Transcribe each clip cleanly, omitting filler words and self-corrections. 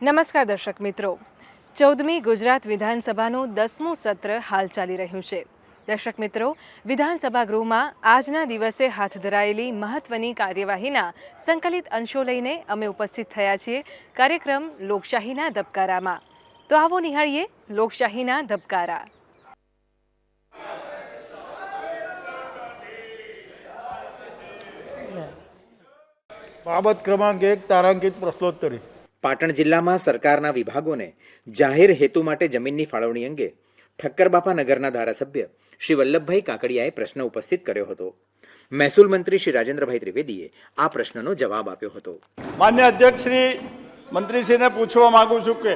નમસ્કાર દર્શક મિત્રો, 14મી ગુજરાત વિધાનસભાનું 10મું સત્ર હાલ ચાલી રહ્યું છે। દર્શક મિત્રો, વિધાનસભા ગૃહમાં આજના દિવસે હાથ ધરાયેલી મહત્વની કાર્યવાહીના સંકલિત અંશો લઈને અમે ઉપસ્થિત થયા છીએ કાર્યક્રમ લોકશાહીના ધબકારામાં। તો આવો નિહાળીએ લોકશાહીના ધબકારા। બાબત ક્રમાંક 1 તારાંકિત પ્રશ્નોત્તરી। પાટણ જિલ્લામાં સરકારના વિભાગોને જાહેર હેતુ માટે જમીનની ફાળવણી અંગે ઠક્કરબાપા નગરના ધારાસભ્ય શ્રી વલ્લભભાઈ કાકડિયાએ પ્રશ્ન ઉપસ્થિત કર્યો હતો। મહેસૂલ મંત્રી શ્રી રાજેન્દ્રભાઈ ત્રિવેદીએ આ પ્રશ્નનો જવાબ આપ્યો હતો। માન્ય અધ્યક્ષ શ્રી મંત્રીશ્રીને પૂછવા માંગુ છું કે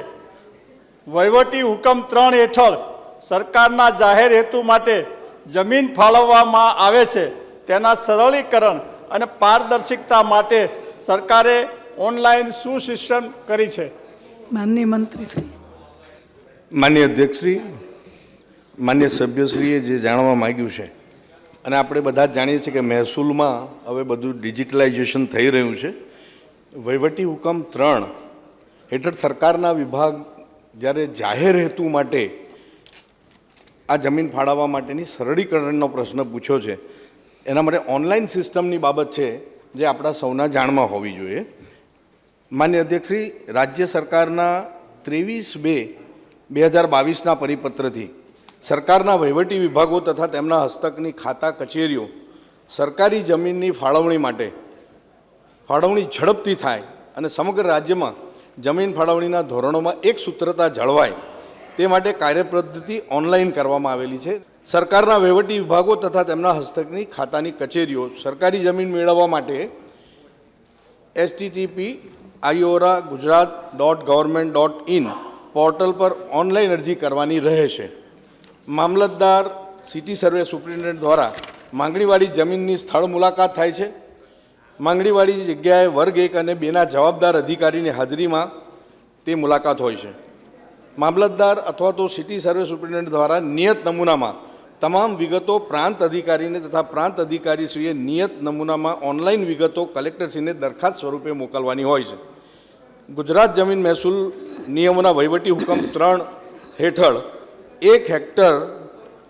વહીવટી હુકમ 3 હેઠળ સરકારના જાહેર હેતુ માટે જમીન ફાળવવામાં આવે છે તેના સરળીકરણ અને પારદર્શિકતા માટે સરકારે ઓનલાઈન શું સિસ્ટમ કરી છે? માનનીય મંત્રીશ્રી। માન્ય અધ્યક્ષશ્રી, માન્ય સભ્યશ્રીએ જે જાણવા માંગ્યું છે અને આપણે બધા જ જાણીએ છીએ કે મહેસૂલમાં હવે બધું ડિજિટલાઇઝેશન થઈ રહ્યું છે। વહીવટી હુકમ 3 હેઠળ સરકારના વિભાગ જ્યારે જાહેર હેતુ માટે આ જમીન ફાળવવા માટેની સરળીકરણનો પ્રશ્ન પૂછ્યો છે, એના માટે ઓનલાઈન સિસ્ટમની બાબત છે જે આપણા સૌના જાણમાં હોવી જોઈએ। માન્ય અધ્યક્ષશ્રી, રાજ્ય સરકારના 23/2/2022ના પરિપત્રથી સરકારના વહીવટી વિભાગો તથા તેમના હસ્તકની ખાતા કચેરીઓ સરકારી જમીનની ફાળવણી માટે ફાળવણી ઝડપથી થાય અને સમગ્ર રાજ્યમાં જમીન ફાળવણીના ધોરણોમાં એક સૂત્રતા જળવાય તે માટે કાર્યપદ્ધતિ ઓનલાઈન કરવામાં આવેલી છે। સરકારના વહીવટી વિભાગો તથા તેમના હસ્તકની ખાતાની કચેરીઓ સરકારી જમીન મેળવવા માટે http://iora.gujarat.government.in પોર્ટલ પર ઓનલાઈન અરજી કરવાની રહે છે। મામલતદાર સિટી સર્વે સુપ્રિન્ટેન્ડન્ટ દ્વારા માંગણીવાળી જમીનની સ્થળ મુલાકાત થાય છે। માંગણીવાળી જગ્યાએ વર્ગ 1 અને 2ના જવાબદાર અધિકારીની હાજરીમાં તે મુલાકાત હોય છે। મામલતદાર અથવા તો સિટી સર્વે સુપ્રિન્ટેન્ડન્ટ દ્વારા નિયત નમૂનામાં તમામ વિગતો પ્રાંત અધિકારીને તથા પ્રાંત અધિકારીશ્રીએ નિયત નમૂનામાં ઓનલાઈન વિગતો કલેક્ટરશ્રીને દરખાસ્ત સ્વરૂપે મોકલવાની હોય છે। ગુજરાત જમીન મહેસૂલ નિયમોના વહીવટી હુકમ 3 હેઠળ 1 હેક્ટર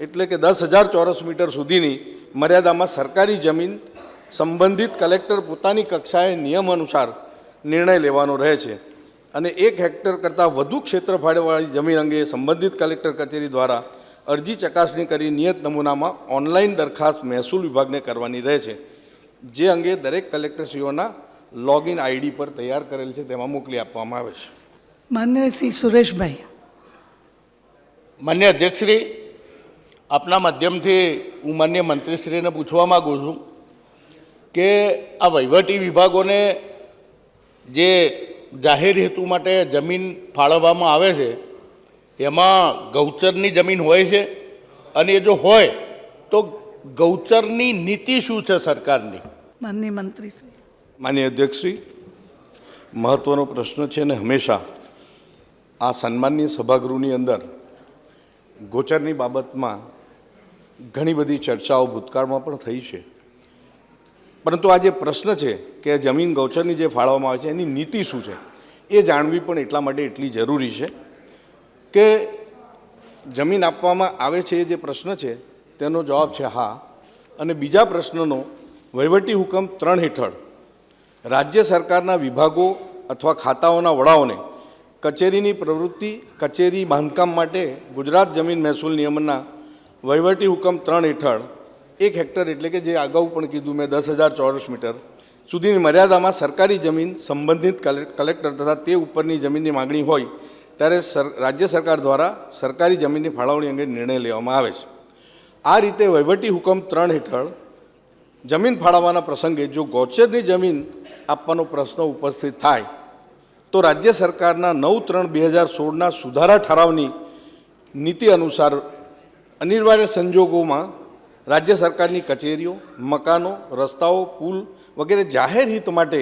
એટલે કે 10,000 ચોરસ મીટર સુધીની મર્યાદામાં સરકારી જમીન સંબંધિત કલેક્ટર પોતાની કક્ષાએ નિયમ અનુસાર નિર્ણય લેવાનો રહે છે અને 1 હેક્ટર કરતાં વધુ ક્ષેત્રફળવાળી જમીન અંગે સંબંધિત કલેક્ટર કચેરી દ્વારા અરજી ચકાસણી કરી નિયત નમૂનામાં ઓનલાઈન દરખાસ્ત મહેસૂલ વિભાગને કરવાની રહે છે, જે અંગે દરેક કલેક્ટરશ્રીઓના લોગિન આઈડી પર તૈયાર કરેલ છે તેમાં મોકલી આપવામાં આવે છે। માનનીય શ્રી સુરેશભાઈ। માન્ય અધ્યક્ષશ્રી, આપના માધ્યમથી હું માન્ય મંત્રીશ્રીને પૂછવા માગું છું કે આ વહીવટી વિભાગોને જે જાહેર હેતુ માટે જમીન ફાળવવામાં આવે છે એમાં ગૌચરની જમીન હોય છે અને એ જો હોય તો ગૌચરની નીતિ શું છે સરકારની? માનનીય મંત્રીશ્રી। માન્ય અધ્યક્ષશ્રી, મહત્ત્વનો પ્રશ્ન છે અને હંમેશા આ સન્માનીય સભાગૃહની અંદર ગોચરની બાબતમાં ઘણી બધી ચર્ચાઓ ભૂતકાળમાં પણ થઈ છે, પરંતુ આ જે પ્રશ્ન છે કે જમીન ગૌચરની જે ફાળવવામાં આવે છે એની નીતિ શું છે એ જાણવી પણ એટલા માટે એટલી જરૂરી છે કે જમીન આપવામાં આવે છે એ જે પ્રશ્ન છે તેનો જવાબ છે હા, અને બીજા પ્રશ્નનો વહીવટી હુકમ 3 હેઠળ રાજ્ય સરકારના વિભાગો અથવા ખાતાઓના વડાઓને કચેરીની પ્રવૃત્તિ કચેરી બાંધકામ માટે ગુજરાત જમીન મહેસૂલ નિયમના વહીવટી હુકમ 3 હેઠળ 1 હેક્ટર એટલે કે જે અગાઉ પણ કીધું મેં 10,000 ચોરસ મીટર સુધીની મર્યાદામાં સરકારી જમીન સંબંધિત કલેક્ટર તથા તે ઉપરની જમીનની માગણી હોય ત્યારે રાજ્ય સરકાર દ્વારા સરકારી જમીનની ફાળવણી અંગે નિર્ણય લેવામાં આવે છે। આ રીતે વહીવટી હુકમ 3 હેઠળ જમીન ફાળવવાના પ્રસંગે જો ગૌચરની જમીન આપવાનો પ્રશ્ન ઉપસ્થિત થાય તો રાજ્ય સરકારના 9/3/2016ના સુધારા ઠરાવની નીતિ અનુસાર અનિવાર્ય સંજોગોમાં રાજ્ય સરકારની કચેરીઓ, મકાનો, રસ્તાઓ, પુલ વગેરે જાહેર હિત માટે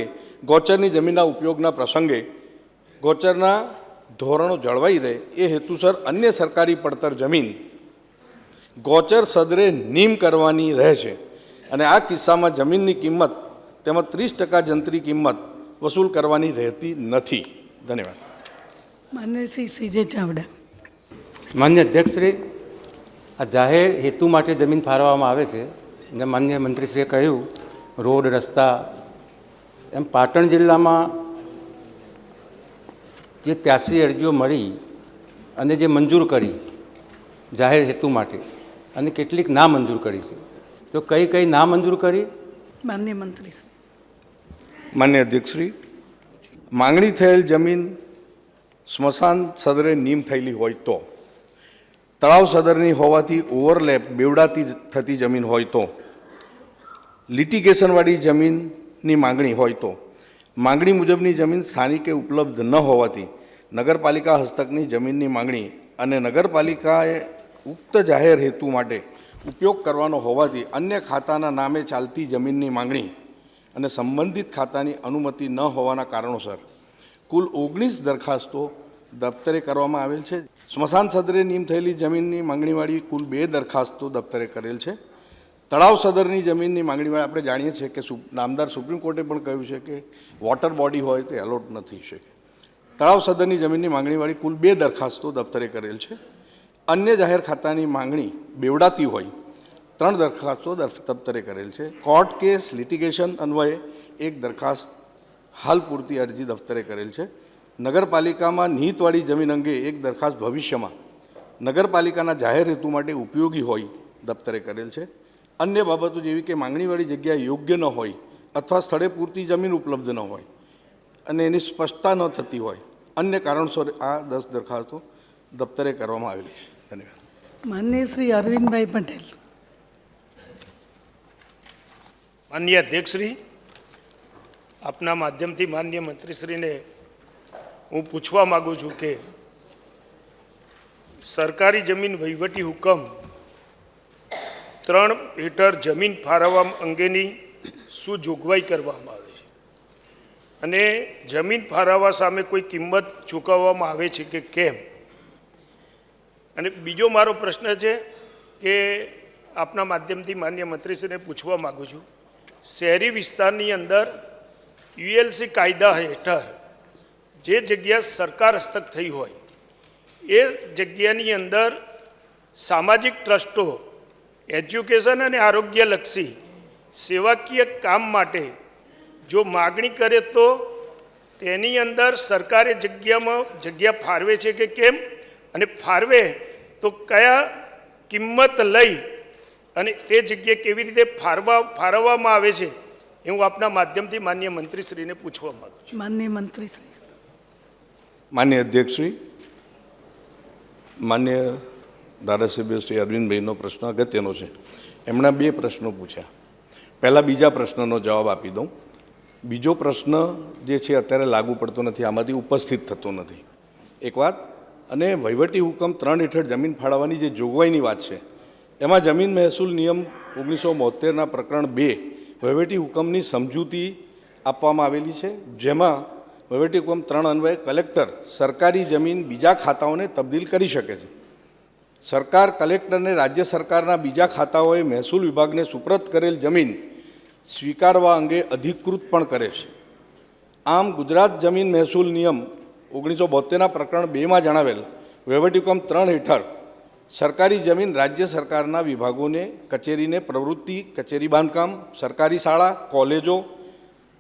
ગૌચરની જમીનના ઉપયોગના પ્રસંગે ગૌચરના ધોરણો જળવાઈ રહે એ હેતુસર અન્ય સરકારી પડતર જમીન ગૌચર સદરે નીમ કરવાની રહે છે અને આ કિસ્સામાં જમીનની કિંમત તેમજ 30% જંત્રી કિંમત વસૂલ કરવાની રહેતી નથી। ધન્યવાદ। માન્ય શ્રી સીજે ચાવડા. માન્ય અધ્યક્ષશ્રી, આ જાહેર હેતુ માટે જમીન ફાળવવામાં આવે છે અને માન્ય મંત્રીશ્રીએ કહ્યું રોડ રસ્તા એમ પાટણ જિલ્લામાં જે 83 અરજીઓ મળી અને જે મંજૂર કરી જાહેર હેતુ માટે અને કેટલીક ના મંજૂર કરી છે, તો કઈ કઈ ના મંજૂર કરી? માન્ય મંત્રી શ્રી. માન્ય અધ્યક્ષશ્રી, માંગણી થયેલ જમીન સ્મશાન સદરે નીમ થયેલી હોય તો, તળાવ સદરની હોવાથી ઓવરલેપ બેવડાતી થતી જમીન હોય તો, લિટિગેશનવાળી જમીનની માંગણી હોય તો, માંગણી મુજબની જમીન સ્થાનિકે ઉપલબ્ધ ન હોવાથી નગરપાલિકા હસ્તકની જમીનની માંગણી અને નગરપાલિકાએ ઉક્ત જાહેર હેતુ માટે ઉપયોગ કરવાનો હોવાથી અન્ય ખાતાના નામે ચાલતી જમીનની માંગણી અને સંબંધિત ખાતાની અનુમતિ ન હોવાના કારણોસર કુલ 19 દરખાસ્તો દફતરે કરવામાં આવેલ છે. સ્મશાન સદરે નીમ થયેલી જમીનની માંગણીવાળી કુલ 2 દરખાસ્તો દફતરે કરેલ છે. તળાવ સદરની જમીનની માંગણીવાળી આપણે જાણીએ છીએ કે નામદાર સુપ્રીમ કોર્ટે પણ કહ્યું છે કે વોટર બોડી હોય તે એલોટ નથી શકે. તળાવ સદરની જમીનની માંગણીવાળી કુલ 2 દરખાસ્તો દફતરે કરેલ છે. અન્ય જાહેર ખાતાની માંગણી બેવડાતી હોય 3 દરખાસ્તો દફતરે કરેલ છે. કોર્ટ કેસ લિટિગેશન અન્વયે 1 દરખાસ્ત હાલ પૂરતી અરજી દફતરે કરેલ છે. નગરપાલિકામાં નિહિતવાળી જમીન અંગે 1 દરખાસ્ત ભવિષ્યમાં નગરપાલિકાના જાહેર હેતુ માટે ઉપયોગી હોય દફતરે કરેલ છે. અન્ય બાબતો જેવી કે માંગણીવાળી જગ્યા યોગ્ય ન હોય અથવા સ્થળે પૂરતી જમીન ઉપલબ્ધ ન હોય અને એની સ્પષ્ટતા ન થતી હોય, અન્ય કારણસર આ 10 દરખાસ્તો દફતરે કરવામાં આવેલી છે. ધન્યવાદ. માન્ય શ્રી અરવિંદભાઈ પટેલ. માન્ય અધ્યક્ષશ્રી, આપના માધ્યમથી માન્ય મંત્રીશ્રીને હું પૂછવા માગું છું કે સરકારી જમીન વહીવટી હુકમ 3 હેઠળ જમીન ફાળવવા અંગેની શું જોગવાઈ કરવામાં આવે છે અને જમીન ફાળવવા સામે કોઈ કિંમત ચૂકવવામાં આવે છે કે કેમ? અને બીજો મારો પ્રશ્ન છે કે આપના માધ્યમથી માન્ય મંત્રીશ્રીને પૂછવા માગું છું, શહેરી વિસ્તારની અંદર યુએલસી કાયદા હેઠળ જે જગ્યા સરકાર હસ્તક થઈ હોય એ જગ્યાની અંદર સામાજિક ટ્રસ્ટો એજ્યુકેશન અને આરોગ્યલક્ષી સેવાકીય કામ માટે જો માગણી કરે તો તેની અંદર સરકારે જગ્યા ફાળવે છે કે કેમ, અને ફાળવે તો કયા કિંમત લઈ અને તે જગ્યાએ કેવી રીતે ફાળવવામાં આવે છે એ હું આપના માધ્યમથી માન્ય મંત્રીશ્રીને પૂછવા માગું છું. માન્ય મંત્રી શ્રી. માન્ય અધ્યક્ષશ્રી, માન્ય ધારાસભ્ય શ્રી અરવિંદભાઈનો પ્રશ્ન અગત્યનો છે. એમણે 2 પ્રશ્નો પૂછ્યા. પહેલાં બીજા પ્રશ્નનો જવાબ આપી દઉં. બીજો પ્રશ્ન જે છે અત્યારે લાગુ પડતો નથી, આમાંથી ઉપસ્થિત થતો નથી એક વાત. અને વહીવટી હુકમ 3 હેઠળ જમીન ફાળવવાની જે જોગવાઈની વાત છે એમાં જમીન મહેસૂલ નિયમ 1972ના પ્રકરણ 2 વહીવટી હુકમની સમજૂતી આપવામાં આવેલી છે, જેમાં વહીવટી હુકમ 3 અન્વયે કલેક્ટર સરકારી જમીન બીજા ખાતાઓને તબદીલ કરી શકે છે. સરકાર કલેક્ટરને રાજ્ય સરકારના બીજા ખાતાઓએ મહેસૂલ વિભાગને સુપ્રત કરેલ જમીન સ્વીકારવા અંગે અધિકૃત પણ કરે છે. આમ ગુજરાત જમીન મહેસૂલ નિયમ 1972ના પ્રકરણ 2માં જણાવેલ વહીવટી હુકમ 3 હેઠળ સરકારી જમીન રાજ્ય સરકારના વિભાગોને કચેરીને પ્રવૃત્તિ, કચેરી બાંધકામ, સરકારી શાળા, કોલેજો,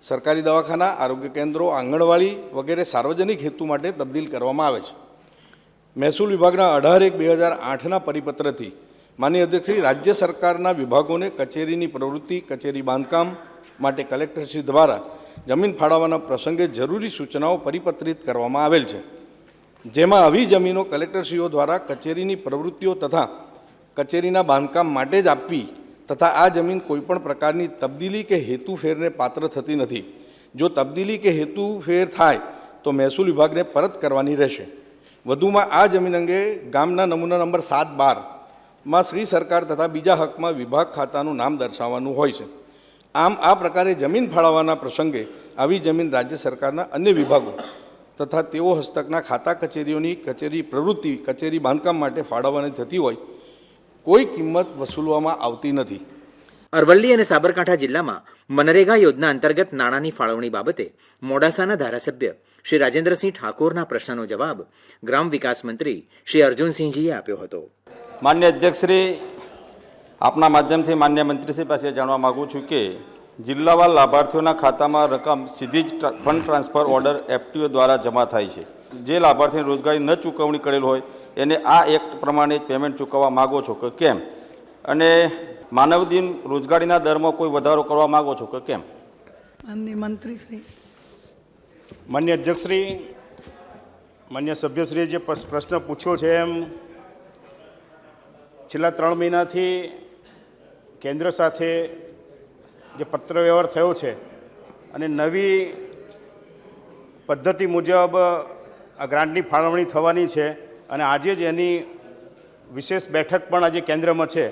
સરકારી દવાખાના, આરોગ્ય કેન્દ્રો, આંગણવાડી વગેરે સાર્વજનિક હેતુ માટે તબદીલ કરવામાં આવે છે. મહેસૂલ વિભાગના 18/1/2008ના પરિપત્રથી માનનીય અધ્યક્ષશ્રી રાજ્ય સરકારના વિભાગોને કચેરીની પ્રવૃત્તિ, કચેરી બાંધકામ માટે કલેક્ટરશ્રી દ્વારા જમીન ફાળવવાના પ્રસંગે જરૂરી સૂચનાઓ પરિપત્રિત કરવામાં આવેલ છે, જેમાં આવી જમીનો કલેક્ટરશ્રીઓ દ્વારા કચેરીની પ્રવૃત્તિઓ તથા કચેરીના બાંધકામ માટે જ આપવી તથા આ જમીન કોઈપણ પ્રકારની તબદીલી કે હેતુફેરને પાત્ર થતી નથી. જો તબદીલી કે હેતુફેર થાય તો મહેસૂલ વિભાગને પરત કરવાની રહેશે. વધુમાં આ જમીન અંગે ગામના નમૂના નંબર 7-12માં શ્રી સરકાર તથા બીજા હકમાં વિભાગ ખાતાનું નામ દર્શાવવાનું હોય છે. આમ આ પ્રકારે જમીન ફાળવવાના પ્રસંગે આવી જમીન રાજ્ય સરકારના અન્ય વિભાગો તથા તેઓ હસ્તકના ખાતા કચેરીઓની કચેરી પ્રવૃત્તિ, કચેરી બાંધકામ માટે ફાળવવાની થતી હોય કોઈ કિંમત વસૂલવામાં આવતી નથી. અરવલ્લી અને સાબરકાંઠા જિલ્લામાં મનરેગા યોજના અંતર્ગત નાણાંની ફાળવણી બાબતે મોડાસાના ધારાસભ્ય શ્રી રાજેન્દ્રસિંહ ઠાકોરના પ્રશ્નનો જવાબ ગ્રામ વિકાસ મંત્રી શ્રી અર્જુનસિંહજીએ આપ્યો હતો. માન્ય અધ્યક્ષશ્રી, આપના માધ્યમથી માન્ય મંત્રીશ્રી પાસે જાણવા માગું છું કે જિલ્લાવાર લાભાર્થીઓના ખાતામાં રકમ સીધી જ ફંડ ટ્રાન્સફર ઓર્ડર એફટીઓ દ્વારા જમા થાય છે. જે લાભાર્થીને રોજગારી ન ચૂકવણી કરેલ હોય એને આ એક્ટ પ્રમાણે જ પેમેન્ટ ચૂકવવા માગો છો કે કેમ? અને માનવ દિન રોજગારીના દરમાં કોઈ વધારો કરવા માગો છો કે કેમ? માનનીય મંત્રીશ્રી. માન્ય અધ્યક્ષશ્રી, માન્ય સભ્યશ્રીએ જે પ્રશ્ન પૂછ્યો છે એમ છેલ્લા 3 મહિનાથી કેન્દ્ર સાથે જે પત્ર વ્યવહાર થયો છે અને નવી પદ્ધતિ મુજબ આ ગ્રાન્ટની ફાળવણી થવાની છે અને આજે જ એની વિશેષ બેઠક પણ આજે કેન્દ્રમાં છે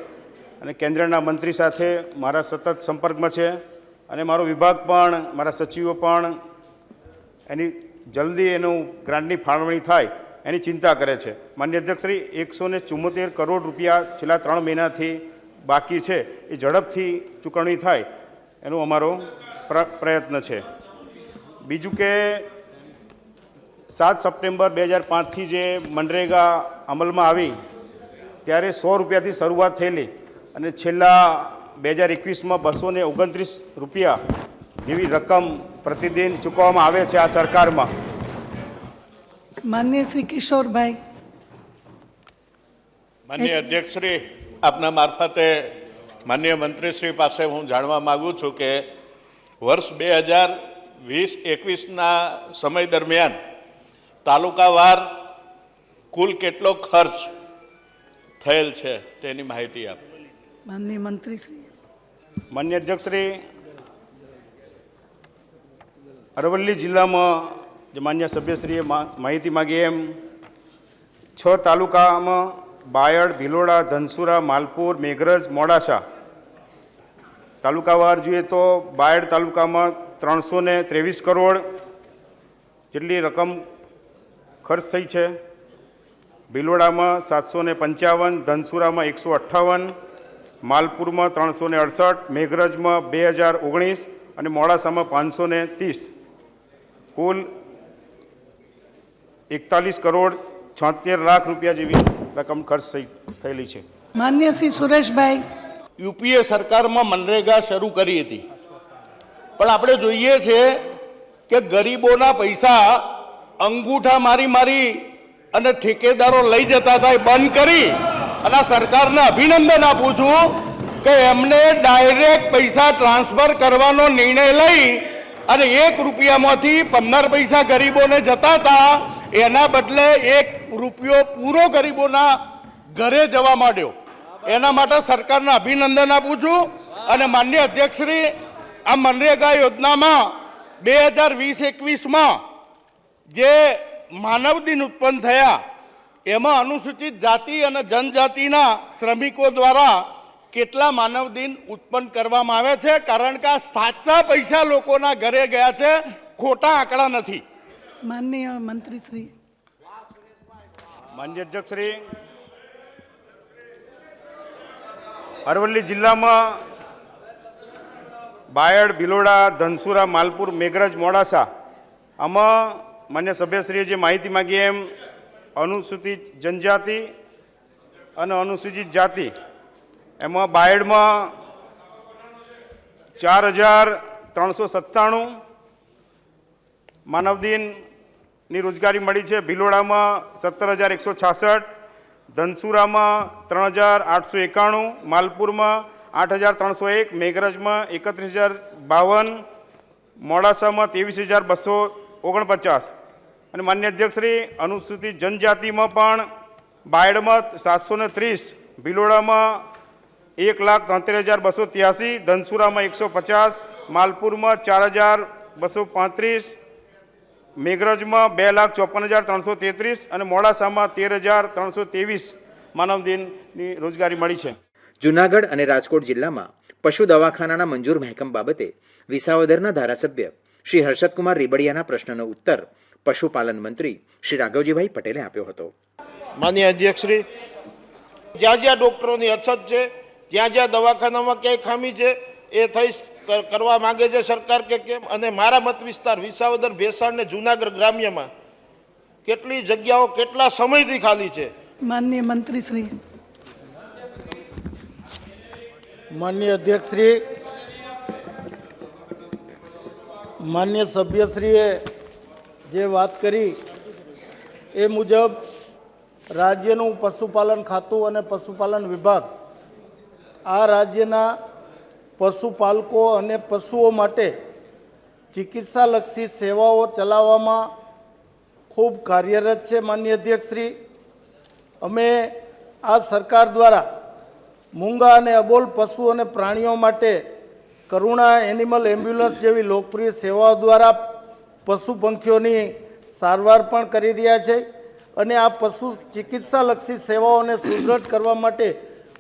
અને કેન્દ્રના મંત્રી સાથે મારા સતત સંપર્કમાં છે અને મારો વિભાગ પણ મારા સચિવો પણ એની જલ્દી એનું ગ્રાન્ટની ફાળવણી થાય એની ચિંતા કરે છે. માન્ય અધ્યક્ષશ્રી, 174 કરોડ રૂપિયા છેલ્લા 3 મહિનાથી બાકી છે, એ ઝડપથી ચૂકવણી થાય એનો અમારો પ્રયત્ન છે. બીજું કે 7 સપ્ટેમ્બર 2005થી જે મનરેગા અમલમાં આવી ત્યારે 100 રૂપિયાથી શરૂઆત થયેલી અને છેલ્લા 2021માં 229 રૂપિયા જેવી રકમ પ્રતિદિન ચૂકવવામાં આવે છે આ સરકારમાં. માનનીય શ્રી કિશોરભાઈ. માન્ય અધ્યક્ષશ્રી, આપના મારફતે માન્ય મંત્રીશ્રી પાસે હું જાણવા માગું છું કે વર્ષ 2020-21ના સમય દરમિયાન તાલુકાવાર કુલ કેટલો ખર્ચ થયેલ છે તેની માહિતી આપો. માનનીય મંત્રીશ્રી. માન્ય અધ્યક્ષશ્રી, અરવલ્લી જિલ્લામાં જે માન્ય સભ્યશ્રીએ માહિતી માગી એમ 6 તાલુકામાં બાયડ, ભિલોડા, ધનસુરા, માલપુર, મેઘરજ, મોડાસા તાલુકાવાર જોઈએ તો બાયડ તાલુકામાં 323 કરોડ જેટલી રકમ ખર્ચ થઈ છે, ભિલોડામાં 755, ધનસુરામાં 158, માલપુરમાં 368, મેઘરજમાં 2019 અને મોડાસામાં 530, કુલ 41 કરોડ 76 લાખ રૂપિયા જેવી રકમ ખર્ચ થયેલી છે. માન્ય શ્રી સુરેશભાઈ. યુપીએ સરકારમાં મનરેગા શરૂ કરી હતી, પણ આપણે જોઈએ છે કે ગરીબોના પૈસા અંગૂઠા મારી અને ઠેકેદારો લઈ જતા હતા, બંધ કરી અને સરકારને અભિનંદન આપું છું કે એમને ડાયરેક્ટ પૈસા ટ્રાન્સફર કરવાનો નિર્ણય લઈ અને 1 રૂપિયામાંથી 15 પૈસા ગરીબોને જતા હતા, એના બદલે 1 રૂપિયો પૂરો ગરીબોના ઘરે જવા માંડ્યો. એના માટે સરકારને અભિનંદન આપું છું. અને માન્ય અધ્યક્ષશ્રી, આ મનરેગા યોજનામાં 2020-21માં જે માનવ દિન ઉત્પન્ન થયા એમાં અનુસૂચિત જાતિ અને જનજાતિના શ્રમિકો દ્વારા કેટલા માનવ દિન ઉત્પન્ન કરવામાં આવે છે? કારણ કે આ સાચા પૈસા લોકોના ઘરે ગયા છે, ખોટા આંકડા નથી. માનનીય મંત્રીશ્રી. માન્ય અધ્યક્ષશ્રી, અરવલ્લી જિલ્લામાં બાયડ, ભિલોડા, ધનસુરા, માલપુર, મેઘરજ, મોડાસા આમાં માન્ય સભ્યશ્રીએ જે માહિતી માગી એમ અનુસૂચિત જનજાતિ અને અનુસૂચિત જાતિ એમાં બાયડમાં 4,397 માનવ દિનની રોજગારી મળી છે, ભિલોડામાં 17,166, ધનસુરામાં 3,891, માલપુરમાં 8,301, મેઘરજમાં 31,052, મોડાસામાં 23,249. અને માન્ય અધ્યક્ષશ્રી, અનુસૂચિત જનજાતિમાં પણ બાયડમાં 730, ભિલોડામાં 1,73,283, ધનસુરામાં 150, માલપુરમાં 4,235, મેઘરજમાં 2,54,333 અને મોડાસામાં 13,323 માનવ દિનની રોજગારી મળી છે. જૂનાગઢ અને રાજકોટ જિલ્લામાં પશુ દવાખાનાના મંજૂર મહેકમ બાબતે વિસાવદરના ધારાસભ્ય શ્રી હર્ષદકુમાર રીબડિયાના પ્રશ્નનો ઉત્તર પશુપાલન મંત્રી શ્રી રાઘવજીભાઈ પટેલે આપ્યો હતો. માનનીય અધ્યક્ષશ્રી, જ્યાં જ્યાં ડૉક્ટરોની અછત છે જ્યાં જ્યાં દવાખાનામાં ક્યાંય ખામી છે એ થઈ કરવા માંગે છે સરકાર કે કેમ? અને મારા મત વિસ્તાર વિસાવદર, ભેસાણ ને જૂનાગઢ ગ્રામ્યમાં કેટલી જગ્યાઓ કેટલા સમયથી ખાલી છે? માનનીય મંત્રી શ્રી. માનનીય અધ્યક્ષશ્રી, માન્ય સભ્યશ્રીએ જે વાત કરી એ મુજબ રાજ્યનું પશુપાલન ખાતું અને પશુપાલન વિભાગ આ રાજ્યના પશુપાલકો અને પશુઓ માટે ચિકિત્સાલક્ષી સેવાઓ ચલાવવામાં ખૂબ કાર્યરત છે. માન્ય અધ્યક્ષશ્રી, અમે આ સરકાર દ્વારા મૂંગા અને અબોલ પશુ અને પ્રાણીઓ માટે કરુણા એનિમલ એમ્બ્યુલન્સ જેવી લોકપ્રિય સેવાઓ દ્વારા પશુ પંખીઓની સારવાર પણ કરી રહ્યા છે અને આ પશુ ચિકિત્સાલક્ષી સેવાઓને સુદૃઢ કરવા માટે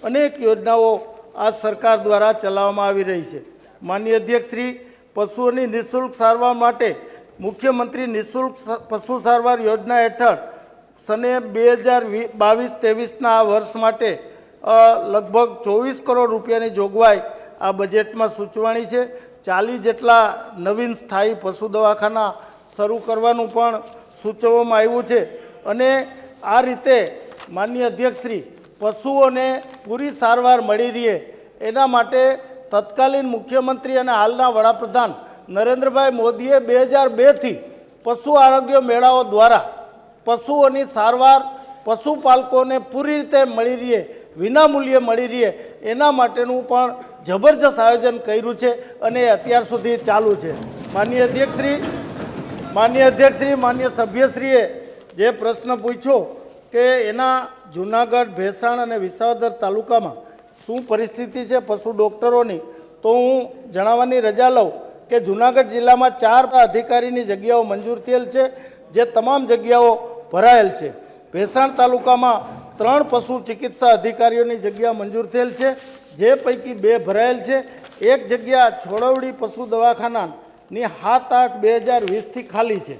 અનેક યોજનાઓ આ સરકાર દ્વારા ચલાવવામાં આવી રહી છે. માનનીય અધ્યક્ષશ્રી, પશુઓની નિઃશુલ્ક સારવાર માટે મુખ્યમંત્રી નિઃશુલ્ક પશુ સારવાર યોજના હેઠળ સને 2022-23ના આ વર્ષ માટે લગભગ 24 કરોડ રૂપિયાની જોગવાઈ આ બજેટમાં સૂચવાણી છે. 40 જેટલા નવીન સ્થાયી પશુ દવાખાના શરૂ કરવાનું પણ સૂચવવામાં આવ્યું છે અને આ રીતે માનનીય અધ્યક્ષશ્રી, પશુઓને પૂરી સારવાર મળી રહે એના માટે તત્કાલીન મુખ્યમંત્રી અને હાલના વડાપ્રધાન નરેન્દ્રભાઈ મોદીએ 2002થી પશુ આરોગ્ય મેળાઓ દ્વારા પશુઓની સારવાર પશુપાલકોને પૂરી રીતે મળી રહે, વિનામૂલ્યે મળી રહે એના માટેનું પણ જબરજસ્ત આયોજન કર્યું છે અને અત્યાર સુધી ચાલુ છે. માનનીય અધ્યક્ષશ્રી, માન્ય સભ્યશ્રીએ જે પ્રશ્ન પૂછ્યો કે એના જૂનાગઢ, ભેસાણ અને વિસાવદર તાલુકામાં શું પરિસ્થિતિ છે પશુ ડૉક્ટરોની, તો હું જણાવવાની રજા લઉં કે જૂનાગઢ જિલ્લામાં 4 અધિકારીની જગ્યાઓ મંજૂર થયેલ છે, જે તમામ જગ્યાઓ ભરાયેલ છે. ભેસાણ તાલુકામાં 3 પશુ ચિકિત્સા અધિકારીઓની જગ્યા મંજૂર થયેલ છે, જે પૈકી 2 ભરાયેલ છે. એક જગ્યા છોડવડી પશુ દવાખાનાની 7/8/2020થી ખાલી છે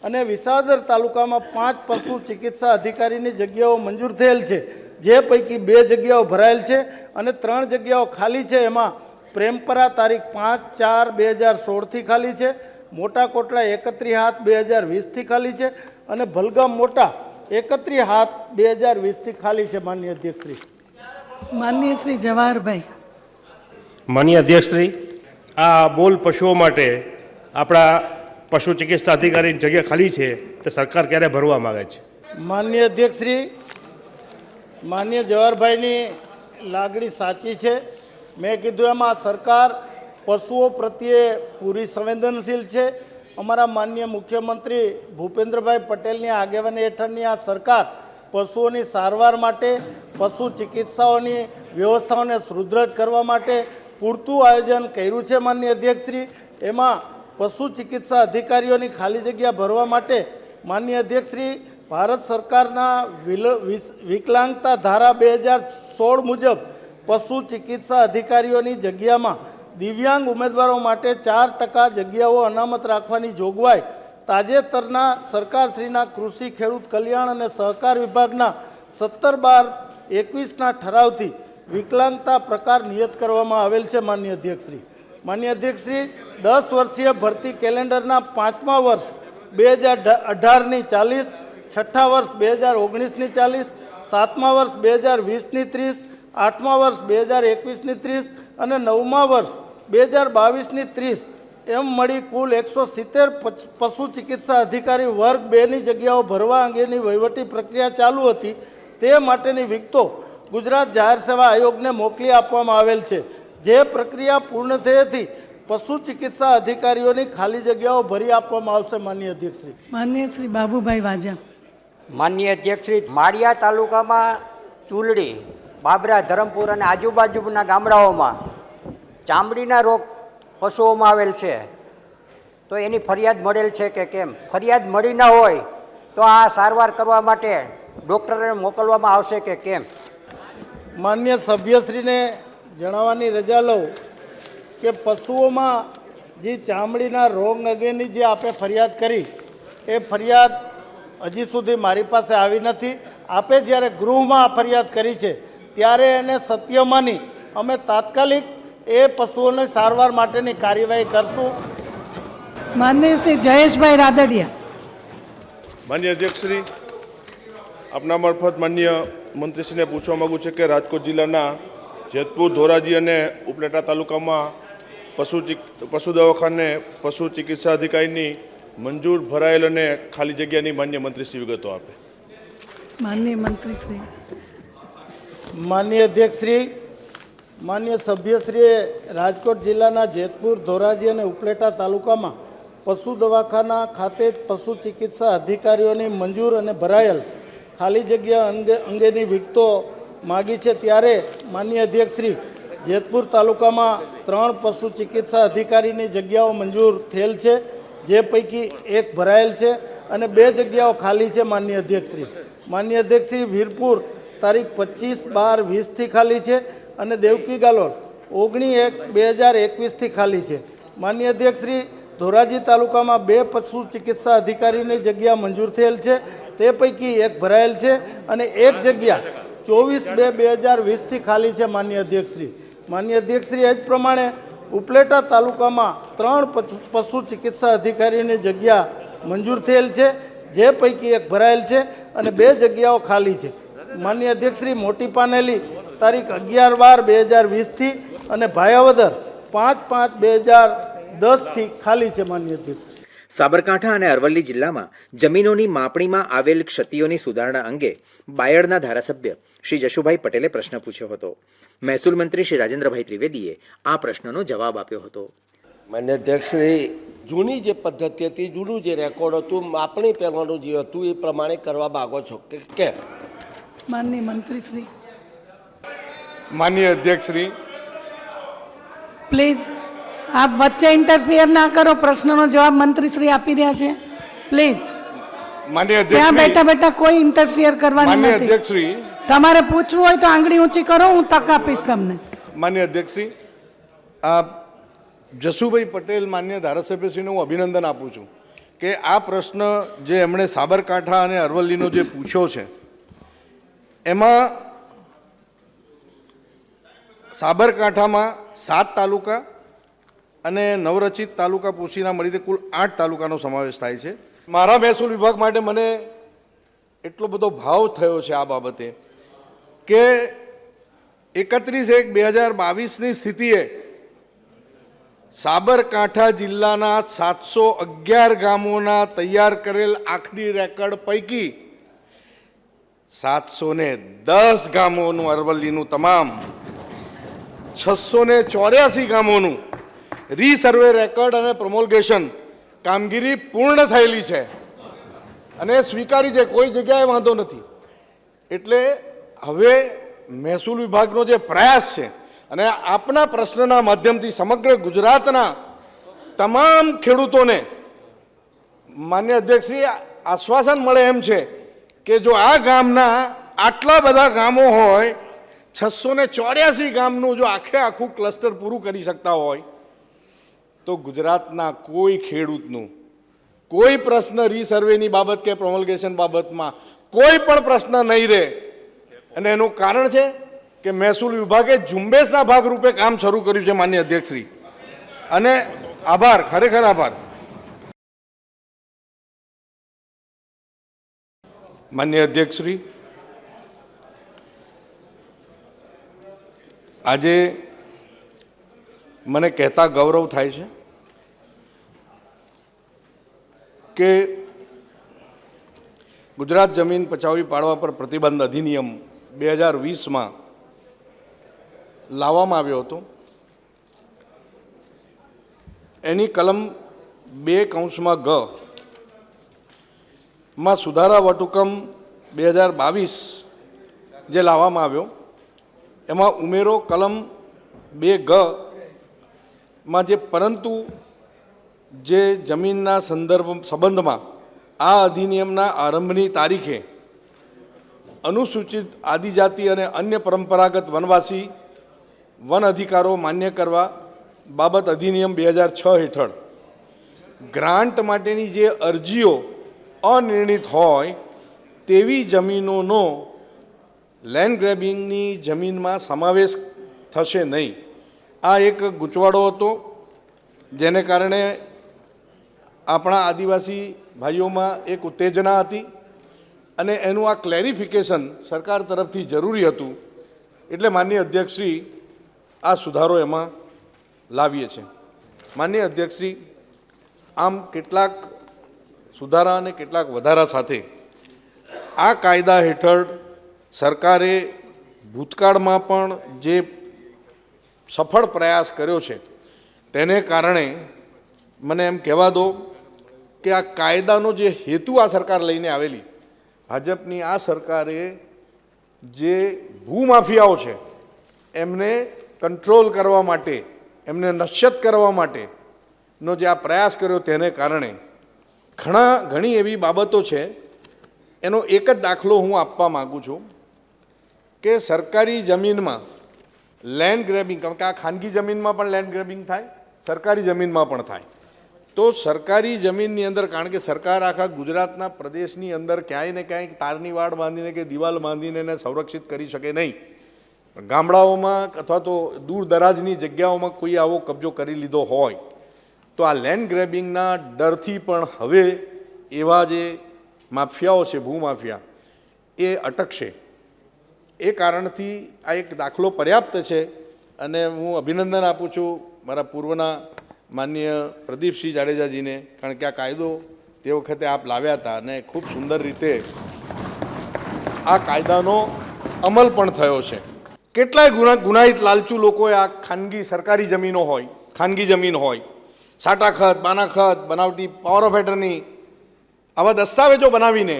અને વિસાવદર તાલુકામાં 5 પશુ ચિકિત્સા અધિકારીની જગ્યાઓ મંજૂર થયેલ છે, જે પૈકી 2 જગ્યાઓ ભરાયેલ છે અને 3 જગ્યાઓ ખાલી છે. એમાં પ્રેમપરા તારીખ 5/4/2016થી ખાલી છે, મોટા કોટડા 31/7/2020થી ખાલી છે અને ભલગામ મોટા 31/7/2020થી ખાલી છે. માનનીય અધ્યક્ષશ્રી. માનનીય શ્રી જવાહરભાઈ. માનનીય અધ્યક્ષશ્રી, આ બોલ પશુઓ માટે આપણા પશુ ચિકિત્સા અધિકારીની જગ્યા ખાલી છે તે સરકાર ક્યારે ભરવા માગે છે? માનનીય અધ્યક્ષશ્રી, માનનીય જવાહરભાઈની લાગણી સાચી છે. મેં કીધું એમાં સરકાર પશુઓ પ્રત્યે પૂરી સંવેદનશીલ છે. અમારા માનનીય મુખ્યમંત્રી ભૂપેન્દ્રભાઈ પટેલની આગેવાની હેઠળની આ સરકાર પશુઓની સારવાર માટે, પશુ ચિકિત્સાઓની વ્યવસ્થાઓને સુદૃઢ કરવા માટે પૂરતું આયોજન કર્યું છે. માનનીય અધ્યક્ષશ્રી, એમાં પશુ ચિકિત્સા અધિકારીઓની ખાલી જગ્યા ભરવા માટે માનનીય અધ્યક્ષશ્રી, ભારત સરકારના વિકલાંગતા ધારા 2016 મુજબ પશુ ચિકિત્સા અધિકારીઓની જગ્યામાં દિવ્યાંગ ઉમેદવારો માટે 4% જગ્યાઓ અનામત રાખવાની જોગવાઈ તાજેતરના સરકારશ્રીના કૃષિ, ખેડૂત કલ્યાણ અને સહકાર વિભાગના 17/12/21ના ઠરાવથી વિકલાંગતા પ્રકાર નિયત કરવામાં આવેલ છે. માનનીય અધ્યક્ષશ્રી, 10 વર્ષીય ભરતી કેલેન્ડરના 5મા વર્ષ 2018ની 40, 6ઠ્ઠા વર્ષ 2019ની 40, 7મા વર્ષ 2020ની 30, 8મા વર્ષ 2021ની 30 અને 9મા વર્ષ 2022ની 30 એમ મળી કુલ 170 પશુ ચિકિત્સા અધિકારી વર્ગ 2ની જગ્યાઓ ભરવા અંગેની વહીવટી પ્રક્રિયા ચાલુ હતી. તે માટેની વિગતો ગુજરાત જાહેર સેવા આયોગને મોકલી આપવામાં આવેલ છે. જે પ્રક્રિયા પૂર્ણ થયેથી પશુ ચિકિત્સા અધિકારીઓની ખાલી જગ્યાઓ ભરી આપવામાં આવશે. માનનીય અધ્યક્ષશ્રી. માનનીય શ્રી બાબુભાઈ વાજા. માનનીય અધ્યક્ષશ્રી, માળિયા તાલુકામાં ચૂલડી, બાબરા, ધરમપુર અને આજુબાજુના ગામડાઓમાં ચામડીના રોગ પશુઓમાં આવેલ છે, તો એની ફરિયાદ મળેલ છે કે કેમ? ફરિયાદ મળી ન હોય તો આ સારવાર કરવા માટે ડૉક્ટરને મોકલવામાં આવશે કે કેમ? માન્ય સભ્યશ્રીને જણાવવાની રજા લઉં કે પશુઓમાં જે ચામડીના રોગ અંગેની જે આપે ફરિયાદ કરી એ ફરિયાદ હજી સુધી મારી પાસે આવી નથી. આપે જ્યારે ગૃહમાં આ ફરિયાદ કરી છે ત્યારે એને સત્ય માની અમે તાત્કાલિક એ પશુઓને સારવાર માટેની કાર્યવાહી કરશું. માનનીય શ્રી જયેશભાઈ રાદડિયા. માન્ય અધ્યક્ષશ્રી, આપના મારફત માન્ય મંત્રીશ્રીને પૂછવા માગું છું કે રાજકોટ જિલ્લાના જેતપુર, ધોરાજી અને ઉપલેટા તાલુકામાં પશુ દવાખાને પશુ ચિકિત્સા અધિકારીની મંજૂર ભરાયેલ અને ખાલી જગ્યાની માન્ય મંત્રીશ્રી વિગતો આપે. માનનીય મંત્રીશ્રી. માન્ય અધ્યક્ષશ્રી, માન્ય સભ્યશ્રીએ રાજકોટ જિલ્લાના જેતપુર, ધોરાજી અને ઉપલેટા તાલુકામાં પશુ દવાખાના ખાતે પશુ ચિકિત્સા અધિકારીઓની મંજૂર અને ભરાયેલ ખાલી જગ્યા અંગેની વિગતો માગી છે. ત્યારે માન્ય અધ્યક્ષશ્રી, જેતપુર તાલુકામાં 3 પશુ ચિકિત્સા અધિકારીની જગ્યાઓ મંજૂર થયેલ છે, જે પૈકી 1 ભરાયેલ છે અને 2 જગ્યાઓ ખાલી છે. માન્ય અધ્યક્ષશ્રી, વીરપુર તારીખ 25/12/20થી ખાલી છે અને દેવકી ગાલોલ 19/1/2021થી ખાલી છે. માન્ય અધ્યક્ષશ્રી, ધોરાજી તાલુકામાં 2 પશુ ચિકિત્સા અધિકારીની જગ્યા મંજૂર થયેલ છે, તે પૈકી 1 ભરાયેલ છે અને 1 જગ્યા 24/2/2020થી ખાલી છે. માન્ય અધ્યક્ષશ્રી, એ જ પ્રમાણે ઉપલેટા તાલુકામાં 3 પશુ ચિકિત્સા અધિકારીની જગ્યા મંજૂર થયેલ છે, જે પૈકી 1 ભરાયેલ છે અને 2 જગ્યાઓ ખાલી છે. માન્ય અધ્યક્ષશ્રી, મોટી પાનેલી તારીખ 11/12/2020થી અને ભાયાવદર 5/5/2010થી ખાલી છે. માન્ય અધ્યક્ષશ્રી, સાબરકાંઠા અને અરવલ્લી જિલ્લામાં જમીનોની માપણીમાં આવેલ ક્ષતિઓની સુધારણા અંગે બાયડના ધારાસભ્ય શ્રી જશુભાઈ પટેલે પ્રશ્ન પૂછ્યો હતો. મહેસૂલ મંત્રી શ્રી રાજેન્દ્રભાઈ ત્રિવેદીએ આ પ્રશ્નનો જવાબ આપ્યો હતો. માન્ય અધ્યક્ષશ્રી, જૂની જે પદ્ધતિ હતી, જૂનું જે રેકોર્ડ હતું, માપણી પહેલાંનું જે હતું એ પ્રમાણે કરવા માગો છો કે કેમ? માનનીય મંત્રીશ્રી. માન્ય અધ્યક્ષશ્રી, પ્લીઝ આપ વચ્ચે ઇન્ટરફિયર ના કરો. પ્રશ્નનો જવાબ મંત્રીશ્રી આપી રહ્યા છે. પ્લીઝ માન્ય ત્યાં અધ્યક્ષશ્રી, બેઠા બેઠા કોઈ ઇન્ટરફિયર કરવાનું માન્ય નથી. અધ્યક્ષશ્રી, તમારે પૂછવું હોય તો આંગળી ઊંચી કરો, હું તક આપીશ તમને. માન્ય અધ્યક્ષશ્રી, આ જશુભાઈ પટેલ માન્ય ધારાસભ્યશ્રીને હું અભિનંદન આપું છું કે આ પ્રશ્ન જે એમણે સાબરકાંઠા અને અરવલ્લીનો જે પૂછ્યો છે એમાં સાબરકાંઠામાં 7 તાલુકા અને નવરચિત તાલુકા પૂછીના મળીને કુલ 8 તાલુકાનો સમાવેશ થાય છે. મારા મહેસૂલ વિભાગ માટે મને એટલો બધો ભાવ થયો છે આ બાબતે કે 31/1/2022ની સ્થિતિએ સાબરકાંઠા જિલ્લાના 711 ગામોના તૈયાર કરેલ આખરી રેકર્ડ પૈકી 710 ગામોનું, અરવલ્લીનું તમામ 684 ગામોનું રીસર્વે રેકર્ડ અને પ્રોમોલ્ગેશન કામગીરી પૂર્ણ થયેલી છે અને સ્વીકારી છે. કોઈ જગ્યાએ વાંધો નથી. એટલે હવે મહેસૂલ વિભાગનો જે પ્રયાસ છે અને આપના પ્રશ્નના માધ્યમથી સમગ્ર ગુજરાતના તમામ ખેડૂતોને માન્ય અધ્યક્ષશ્રી આશ્વાસન મળે એમ છે કે જો આ ગામના આટલા બધા ગામો હોય, 684 ગામનું જો આખું ક્લસ્ટર પૂરું કરી શકતા હોય તો ગુજરાતના કોઈ ખેડૂતનું કોઈ પ્રશ્ન રીસર્વેની બાબત કે પ્રોમલ્ગેશન બાબતમાં કોઈ પણ પ્રશ્ન નહીં રહે. અને એનું કારણ છે કે મહેસૂલ વિભાગે ઝુંબેશના ભાગરૂપે કામ શરૂ કર્યું છે. માન્ય અધ્યક્ષશ્રી, અને આભાર, ખરેખર આભાર. માન્ય અધ્યક્ષશ્રી, આજે મને કહેતા ગૌરવ થાય છે કે ગુજરાત જમીન પચાવી પાડવા પર પ્રતિબંધ અધિનિયમ 2020માં લાવવામાં આવ્યો હતો. એની કલમ 2(ગ) માં સુધારા વટહુકમ 2022 જે લાવવામાં આવ્યો એમાં ઉમેરો કલમ 2(ગ) માં જે પરંતુ જે જમીનના સંબંધમાં આ અધિનિયમના આરંભની તારીખે અનુસૂચિત આદિજાતિ અને અન્ય પરંપરાગત વનવાસી વન અધિકારો માન્ય કરવા બાબત અધિનિયમ 2006 હેઠળ ગ્રાન્ટ માટેની જે અરજીઓ અનિર્ણિત હોય તેવી જમીનોનો લેન્ડ ગ્રેબિંગની જમીનમાં સમાવેશ થશે નહીં. આ એક ગૂંચવાડો હતો, જેને કારણે આપણા આદિવાસી ભાઈઓમાં એક ઉત્તેજના હતી અને એનું આ ક્લેરિફિકેશન સરકાર તરફથી જરૂરી હતું. એટલે માનનીય અધ્યક્ષશ્રી આ સુધારો એમાં લાવીએ છીએ. માનનીય અધ્યક્ષશ્રી, આમ કેટલાક સુધારા અને કેટલાક વધારા સાથે આ કાયદા હેઠળ સરકારે ભૂતકાળમાં પણ જે સફળ પ્રયાસ કર્યો છે તેને કારણે મને એમ કહેવા દો કે આ કાયદાનો જે હેતુ આ સરકાર લઈને આવેલી, ભાજપની આ સરકારે જે ભૂમાફિયાઓ છે એમને કંટ્રોલ કરવા માટે, એમને નશ્યત કરવા માટેનો જે આ પ્રયાસ કર્યો તેને કારણે ઘણી એવી બાબતો છે. એનો એક જ દાખલો હું આપવા માગું છું કે સરકારી જમીનમાં લેન્ડ ગ્રેબિંગ, કારણ કે આ ખાનગી જમીનમાં પણ લેન્ડ ગ્રેબિંગ થાય, સરકારી જમીનમાં પણ થાય. તો સરકારી જમીનની અંદર, કારણ કે સરકાર આખા ગુજરાતના પ્રદેશની અંદર ક્યાંય ને ક્યાંય તારની વાડ બાંધીને કે દિવાલ બાંધીને એને સંરક્ષિત કરી શકે નહીં. ગામડાઓમાં અથવા તો દૂર દરાજની જગ્યાઓમાં કોઈ આવો કબજો કરી લીધો હોય તો આ લેન્ડ ગ્રેબિંગના ડરથી પણ હવે એવા જે માફિયાઓ છે, ભૂમાફિયા, એ અટકશે. એ કારણથી આ એક દાખલો પર્યાપ્ત છે. અને હું અભિનંદન આપું છું મારા પૂર્વના માનનીય પ્રદીપસિંહ જાડેજાજીને, કારણ કે આ કાયદો તે વખતે આપ લાવ્યા હતા અને ખૂબ સુંદર રીતે આ કાયદાનો અમલ પણ થયો છે. કેટલાય ગુનાહિત લાલચુ લોકોએ આ ખાનગી સરકારી જમીનો હોય, ખાનગી જમીન હોય, સાટાખત, બાનાખત, બનાવટી પાવર ઓફ એટર્ની, આવા દસ્તાવેજો બનાવીને,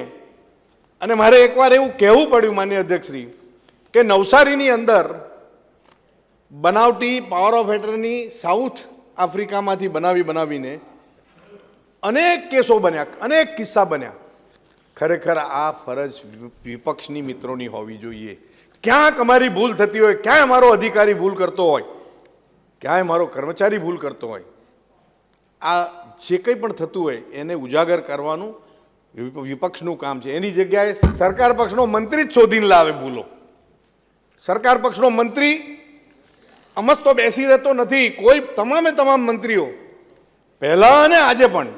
અને મારે એકવાર એવું કહેવું પડ્યું માનનીય અધ્યક્ષશ્રી કે નવસારીની અંદર બનાવટી પાવર ઓફ એટર્ની સાઉથ આફ્રિકામાંથી બનાવીને અનેક કેસો બન્યા, અનેક કિસ્સા બન્યા. ખરેખર આ ફરજ વિપક્ષની મિત્રોની હોવી જોઈએ. ક્યાંક અમારી ભૂલ થતી હોય, ક્યાંય અમારો અધિકારી ભૂલ કરતો હોય, ક્યાંય મારો કર્મચારી ભૂલ કરતો હોય, આ જે કંઈ પણ થતું હોય એને ઉજાગર કરવાનું વિપક્ષનું કામ છે. એની જગ્યાએ સરકાર પક્ષનો મંત્રી જ શોધીને લાવે ભૂલો. સરકાર પક્ષનો મંત્રી અમસ્તો બેસી રહેતો નથી. કોઈ તમામ મંત્રીઓ પહેલાં અને આજે પણ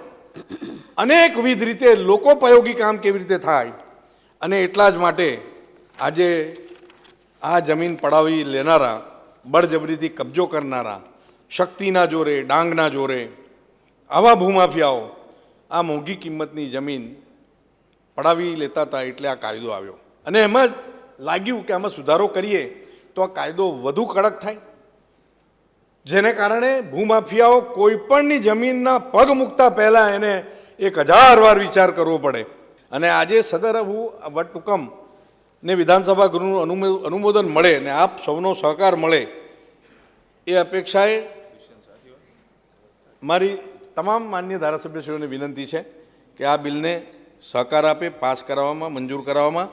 અનેકવિધ રીતે લોકોપયોગી કામ કેવી રીતે થાય, અને એટલા જ માટે આજે આ જમીન પડાવી લેનારા, બળજબરીથી કબજો કરનારા, શક્તિના જોરે, ડાંગના જોરે આવા ભૂમાફિયાઓ આ મોંઘી કિંમતની જમીન પડાવી લેતા હતા. એટલે આ કાયદો આવ્યો અને એમાં લાગ્યું કે આમાં સુધારો કરીએ તો આ કાયદો વધુ કડક થાય, જેને કારણે ભૂમાફિયાઓ કોઈપણની જમીનના પગ મૂકતા પહેલાં એને 1000 વાર વિચાર કરવો પડે. અને આજે સદર વટહુકમ ને વિધાનસભા ગૃહનું અનુમોદન મળે ને આપ સૌનો સહકાર મળે એ અપેક્ષાએ મારી તમામ માન્ય ધારાસભ્યશ્રીઓને વિનંતી છે કે આ બિલને સહકાર આપે, પાસ કરાવવામાં, મંજૂર કરાવવામાં.